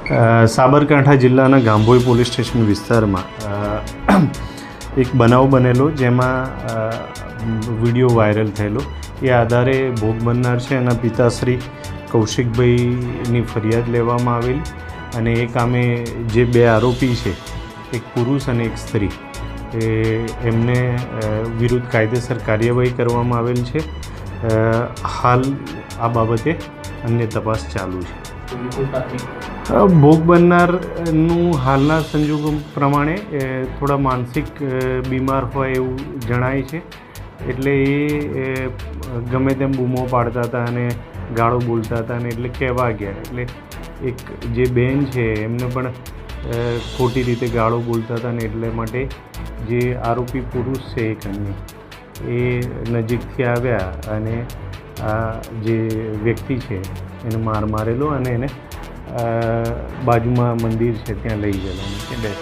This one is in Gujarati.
સાબરકાંઠા જિલ્લાના ગાંભોઈ પોલીસ સ્ટેશન વિસ્તારમાં એક બનાવ બનેલો જેમાં વિડીયો વાયરલ થયેલો. એ આધારે ભોગ બનનાર છે એના પિતાશ્રી કૌશિકભાઈની ફરિયાદ લેવામાં આવેલી અને એ કામે જે બે આરોપી છે, એક પુરુષ અને એક સ્ત્રી, એમને વિરુદ્ધ કાયદેસર કાર્યવાહી કરવામાં આવેલ છે. હાલ આ બાબતે અન્ય તપાસ ચાલુ છે. ભોગ બનનારનું હાલના સંજોગો પ્રમાણે થોડા માનસિક બીમાર હોય એવું જણાય છે. એટલે એ ગમે તેમ બૂમો પાડતા હતા અને ગાળો બોલતા હતા અને એટલે કહેવા ગયા. એટલે એક જે બેન છે એમને પણ ખોટી રીતે ગાળો બોલતા હતા અને એટલે માટે જે આરોપી પુરુષ છે એક અન્ય એ નજીકથી આવ્યા અને આ જે વ્યક્તિ છે એને માર મારેલો અને એને બાજુમાં મંદિર છે ત્યાં લઈ ગયેલો અને ત્યાં બેસ